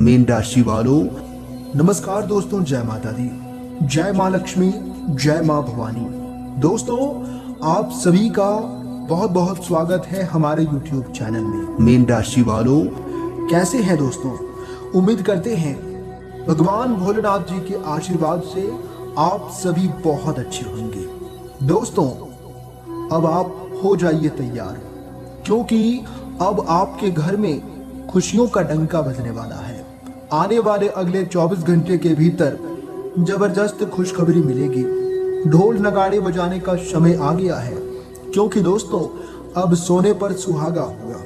Mean राशि वालों, नमस्कार दोस्तों। जय माता दी, जय माँ लक्ष्मी, जय माँ भवानी। दोस्तों, आप सभी का बहुत बहुत स्वागत है हमारे YouTube चैनल में। मीन राशि वालों, कैसे हैं दोस्तों? उम्मीद करते हैं भगवान भोलेनाथ जी के आशीर्वाद से आप सभी बहुत अच्छे होंगे। दोस्तों, अब आप हो जाइए तैयार, क्योंकि अब आपके घर में खुशियों का डंका बजने वाला है। आने वाले अगले 24 घंटे के भीतर जबरदस्त खुशखबरी मिलेगी। ढोल नगाड़े बजाने का समय आ गया है, क्योंकि दोस्तों अब सोने पर सुहागा होगा।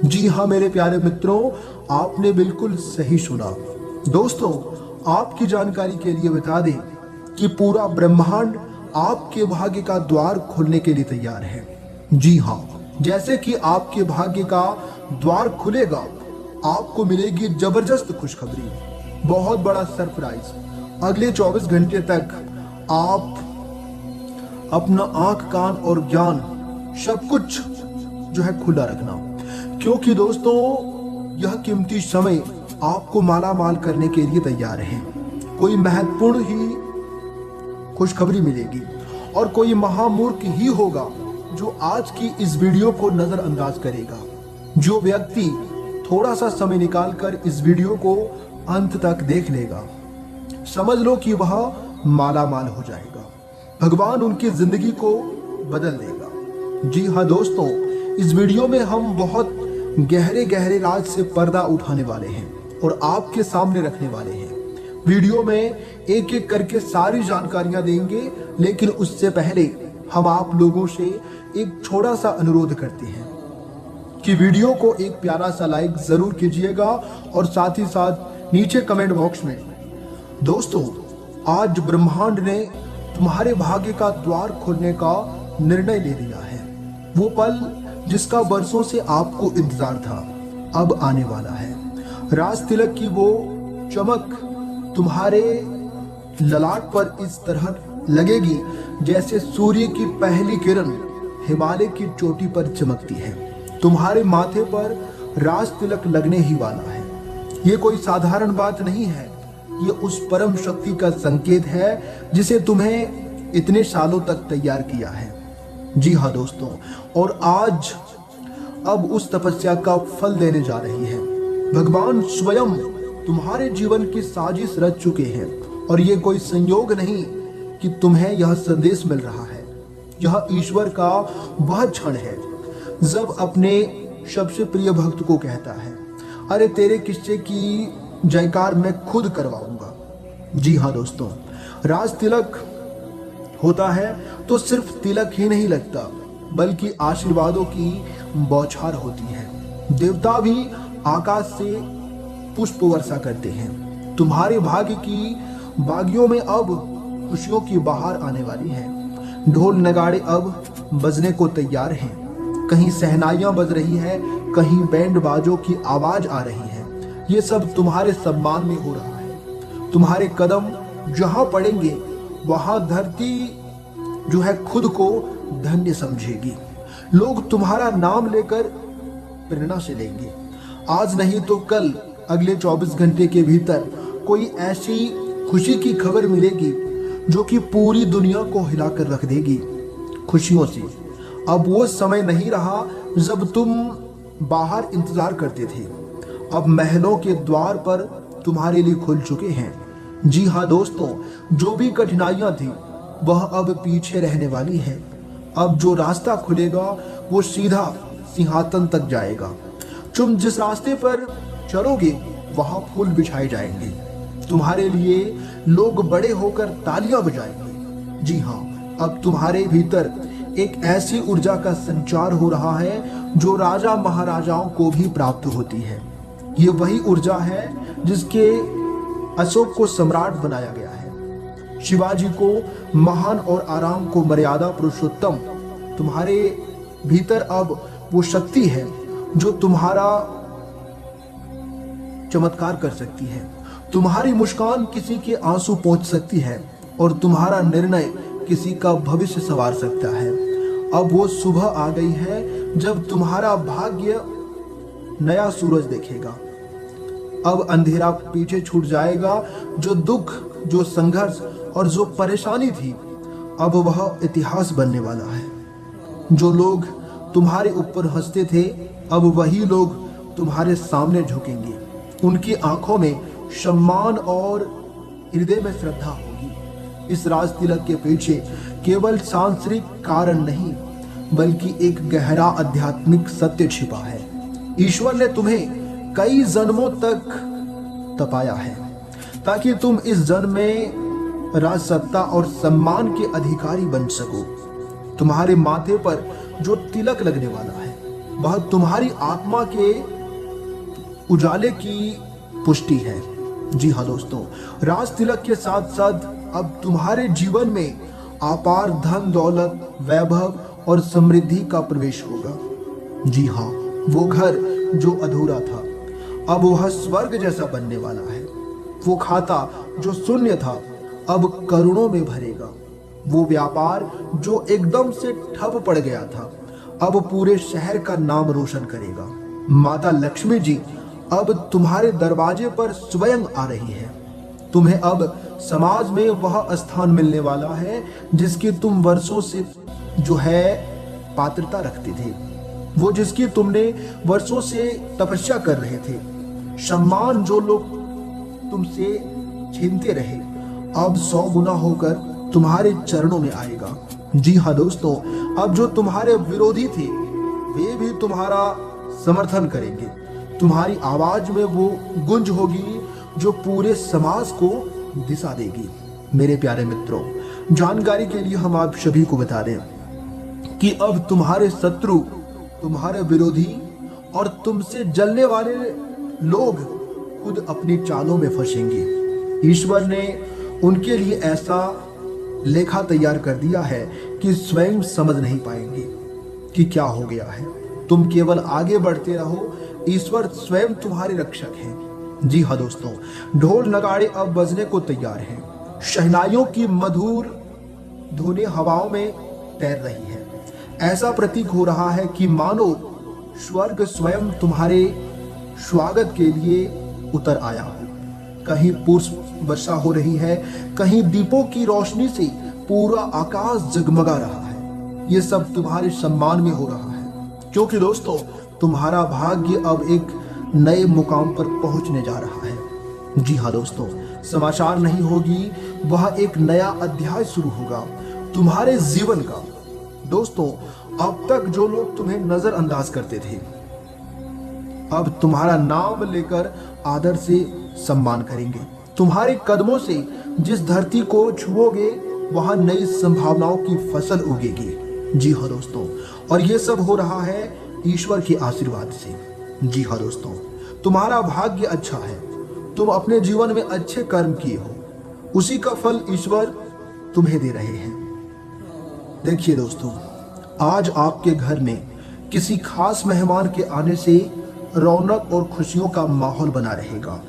जी हाँ मेरे प्यारे मित्रों, आपने बिल्कुल सही सुना। दोस्तों, आपकी जानकारी के लिए बता दें कि पूरा ब्रह्मांड आपके भाग्य का द्वार खोलने के लिए तैयार है। जी हाँ, जैसे कि आपके भाग्य का द्वार खुलेगा, आपको मिलेगी जबरदस्त खुशखबरी, बहुत बड़ा सरप्राइज। अगले 24 घंटे तक आप अपना आंख, कान और ज्ञान सब कुछ जो है खुला रखना, क्योंकि दोस्तों यह कीमती समय आपको माला माल करने के लिए तैयार है। कोई महत्वपूर्ण ही खुशखबरी मिलेगी और कोई महामूर्ख ही होगा जो आज की इस वीडियो को नजरअंदाज करेगा। जो व्यक्ति थोड़ा सा समय निकालकर इस वीडियो को अंत तक देख लेगा, समझ लो कि वह माला माल हो जाएगा। भगवान उनकी जिंदगी को बदल देगा। जी हाँ दोस्तों, इस वीडियो में हम बहुत गहरे गहरे राज से पर्दा उठाने वाले हैं और आपके सामने रखने वाले हैं। वीडियो में एक एक करके सारी जानकारियां देंगे, लेकिन उससे पहले हम आप लोगों से एक छोटा सा अनुरोध करते हैं कि वीडियो को एक प्यारा सा लाइक जरूर कीजिएगा और साथ ही साथ नीचे कमेंट बॉक्स में। दोस्तों, आज ब्रह्मांड ने तुम्हारे भाग्य का द्वार खोलने का निर्णय ले लिया है। वो पल जिसका बरसों से आपको इंतजार था, अब आने वाला है। राज तिलक की वो चमक तुम्हारे ललाट पर इस तरह लगेगी जैसे सूर्य की पहली किरण हिमालय की चोटी पर चमकती है। तुम्हारे माथे पर राज तिलक लगने ही वाला है। ये कोई साधारण बात नहीं है, ये उस परम शक्ति का संकेत है जिसे तुम्हें इतने सालों तक तैयार किया है। जी हाँ दोस्तों, और आज अब उस तपस्या का फल देने जा रही है। भगवान स्वयं तुम्हारे जीवन की साजिश रच चुके हैं और ये कोई संयोग नहीं कि तुम्हें यह संदेश मिल रहा है। यह ईश्वर का वह क्षण है जब अपने सबसे प्रिय भक्त को कहता है, अरे तेरे किस्से की जयकार मैं खुद करवाऊंगा। जी हाँ दोस्तों, राज तिलक होता है तो सिर्फ तिलक ही नहीं लगता, बल्कि आशीर्वादों की बौछार होती है। देवता भी आकाश से पुष्प वर्षा करते हैं। तुम्हारे भाग्य की बागियों में अब खुशियों की बहार आने वाली है। ढोल नगाड़े अब बजने को तैयार हैं। कहीं सहनाइयां बज रही है, कहीं बैंड बाजों की आवाज आ रही है। ये सब तुम्हारे सम्मान में हो रहा है। तुम्हारे कदम जहां पड़ेंगे वहां धरती जो है खुद को धन्य समझेगी। लोग तुम्हारा नाम लेकर प्रेरणा से लेंगे। आज नहीं तो कल, अगले 24 घंटे के भीतर कोई ऐसी खुशी की खबर मिलेगी जो कि पूरी दुनिया को हिलाकर रख देगी खुशियों से। अब वो समय नहीं रहा जब तुम बाहर इंतजार करते थे, अब महलों के द्वार पर तुम्हारे लिए खुल चुके हैं। जी हाँ दोस्तों, जो भी कठिनाइयां थी वह अब पीछे रहने वाली है। अब जो रास्ता खुलेगा वो सीधा सिंहासन तक जाएगा। तुम जिस रास्ते पर चलोगे वहां फूल बिछाए जाएंगे। तुम्हारे लिए लोग बड़े होकर तालियां बजाएंगे। जी हाँ, अब तुम्हारे भीतर एक ऐसी ऊर्जा का संचार हो रहा है जो राजा महाराजाओं को भी प्राप्त होती है। ये वही ऊर्जा है जिसके अशोक को सम्राट बनाया गया है, शिवाजी को महान और आराम को मर्यादा पुरुषोत्तम। तुम्हारे भीतर अब वो शक्ति है जो तुम्हारा चमत्कार कर सकती है। तुम्हारी मुस्कान किसी के आंसू पोंछ सकती है और तुम्हारा निर्णय किसी का भविष्य संवार सकता है। अब वो सुबह आ गई है जब तुम्हारा भाग्य नया सूरज देखेगा। अब अंधेरा पीछे छूट जाएगा। जो दुख, जो संघर्ष और जो परेशानी थी, अब वह इतिहास बनने वाला है। जो लोग तुम्हारे ऊपर हंसते थे, अब वही लोग तुम्हारे सामने झुकेंगे। उनकी आंखों में सम्मान और हृदय में श्रद्धा होगी। इस राज तिलक के पीछे केवल सांसारिक कारण नहीं, बल्कि एक गहरा आध्यात्मिक सत्य छिपा है। ईश्वर ने तुम्हें कई जन्मों तक तपाया है ताकि तुम इस जन्म में राजसत्ता और सम्मान के अधिकारी बन सको। तुम्हारे माथे पर जो तिलक लगने वाला है, वह तुम्हारी आत्मा के उजाले की पुष्टि है। जी हाँ दोस्तों, राज तिलक के साथ साथ अब तुम्हारे जीवन में अपार धन दौलत, वैभव और समृद्धि का प्रवेश होगा। जी हाँ, वो घर जो अधूरा था, अब वह स्वर्ग जैसा बनने वाला है। वो खाता जो शून्य था, अब करोड़ों में भरेगा। वो व्यापार जो एकदम से ठप पड़ गया था, अब पूरे शहर का नाम रोशन करेगा। माता लक्ष्मी जी अब तुम्हारे दरवाजे पर स्वयं आ रही है। तुम्हें अब समाज में वह स्थान मिलने वाला है जिसकी तुम वर्षों से जो है पात्रता रखते थे, वो जिसकी तुमने वर्षों से तपस्या कर रहे थे। सम्मान जो लोग तुमसे छीनते रहे, अब 100 गुना होकर तुम्हारे चरणों में आएगा। जी हाँ दोस्तों, अब जो तुम्हारे विरोधी थे, वे भी तुम्हारा समर्थन करेंगे। तुम्हारी आवाज में वो गूंज होगी जो पूरे समाज को दिशा देगी। मेरे प्यारे मित्रों, जानकारी के लिए हम आप सभी को बता दें कि अब तुम्हारे शत्रु, तुम्हारे विरोधी और तुमसे जलने वाले लोग खुद अपनी चालों में फंसेंगे। ईश्वर ने उनके लिए ऐसा लेखा तैयार कर दिया है कि स्वयं समझ नहीं पाएंगे कि क्या हो गया है। तुम केवल आगे बढ़ते रहो, ईश्वर स्वयं तुम्हारे रक्षक हैं। जी हाँ दोस्तों, ढोल नगाड़े अब बजने को तैयार हैं। शहनाइयों की मधुर धुनें हवाओं में तैर रही है। ऐसा प्रतीक हो रहा है कि मानो स्वर्ग स्वयं तुम्हारे स्वागत के लिए उतर आया हो। कहीं पुष्प वर्षा हो रही है, कहीं दीपों की रोशनी से पूरा आकाश जगमगा रहा है। ये सब तुम्हारे सम्मान में हो रहा है, क्योंकि दोस्तों तुम्हारा भाग्य अब एक नए मुकाम पर पहुंचने जा रहा है। जी हाँ दोस्तों, समाचार नहीं होगी, वह एक नया अध्याय शुरू होगा तुम्हारे जीवन का। दोस्तों, अब तक जो लोग तुम्हें नजरअंदाज करते थे, अब तुम्हारा नाम लेकर आदर से सम्मान करेंगे। तुम्हारे कदमों से जिस धरती को छुओगे, वहां नई संभावनाओं की फसल उगेगी। जी हाँ दोस्तों, और ये सब हो रहा है ईश्वर के आशीर्वाद से। जी हाँ दोस्तों, तुम्हारा भाग्य अच्छा है। तुम अपने जीवन में अच्छे कर्म किए हो, उसी का फल ईश्वर तुम्हें दे रहे हैं। देखिए दोस्तों, आज आपके घर में किसी खास मेहमान के आने से रौनक और खुशियों का माहौल बना रहेगा।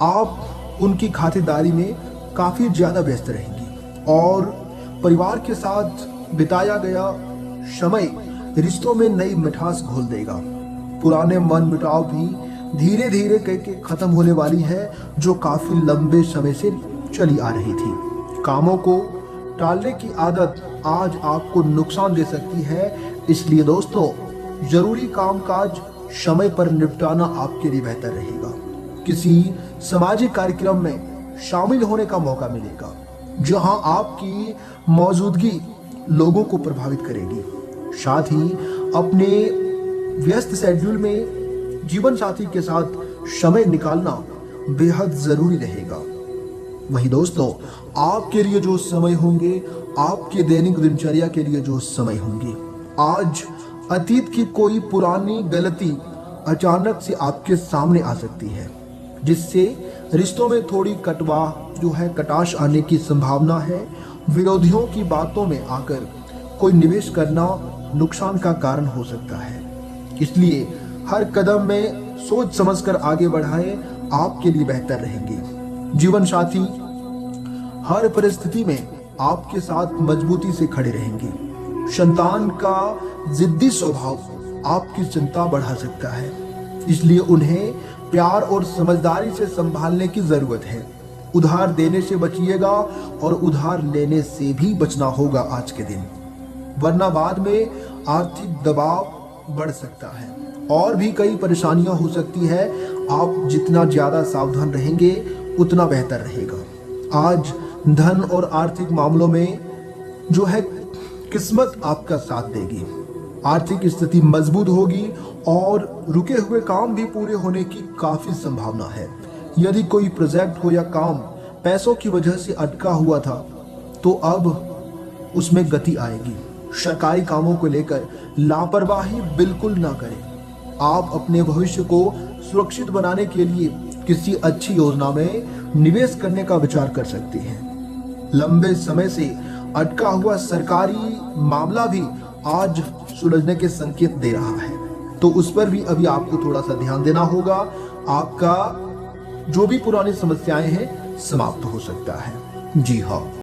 आप उनकी खातिरदारी में काफी ज्यादा व्यस्त रहेंगी और परिवार के साथ बिताया गया समय रिश्तों में नई मिठास घोल देगा। पुराने मन मुटाव भी धीरे धीरे करके खत्म होने वाली है, जो काफी लंबे समय से चली आ रही थी। कामों को टालने की आदत आज आपको नुकसान दे सकती है, इसलिए दोस्तों जरूरी कामकाज समय पर निपटाना आपके लिए बेहतर रहेगा। किसी सामाजिक कार्यक्रम में शामिल होने का मौका मिलेगा, जहां आपकी मौजूदगी लोगों को प्रभावित करेगी। साथ ही अपने व्यस्त शेड्यूल में जीवन साथी के साथ समय निकालना बेहद जरूरी रहेगा। वहीं दोस्तों, आपके लिए जो समय होंगे, आपके दैनिक दिनचर्या के लिए जो समय होंगे, आज अतीत की कोई पुरानी गलती अचानक से आपके सामने आ सकती है, जिससे रिश्तों में थोड़ी कटाश आने की संभावना है। विरोधियों की बातों में आकर कोई निवेश करना नुकसान का कारण हो सकता है, इसलिए हर कदम में सोच समझकर आगे बढ़ाएं, आपके लिए बेहतर रहेंगे। जीवन साथी हर परिस्थिति में आपके साथ मजबूती से खड़े रहेंगे। संतान का जिद्दी स्वभाव आपकी चिंता बढ़ा सकता है, इसलिए उन्हें प्यार और समझदारी से संभालने की जरूरत है। उधार देने से बचिएगा और उधार लेने से भी बचना होगा आज के दिन, वरना बाद में आर्थिक दबाव बढ़ सकता है और भी कई परेशानियां हो सकती है। आप जितना ज्यादा सावधान रहेंगे उतना बेहतर रहेगा। आज धन और आर्थिक मामलों में जो है किस्मत आपका साथ देगी, आर्थिक स्थिति मजबूत होगी और रुके हुए काम भी पूरे होने की काफी संभावना है। यदि कोई प्रोजेक्ट हो या काम पैसों की वजह से अटका हुआ था तो अब उसमें गति आएगी। सरकारी कामों को लेकर लापरवाही बिल्कुल ना करें। आप अपने भविष्य को सुरक्षित बनाने के लिए किसी अच्छी योजना में निवेश करने का विचार कर सकते हैं। लंबे समय से अटका हुआ सरकारी मामला भी आज सुलझने के संकेत दे रहा है, तो उस पर भी अभी आपको थोड़ा सा ध्यान देना होगा। आपका जो भी पुरानी समस्याएं हैं समाप्त हो सकता है। जी हाँ।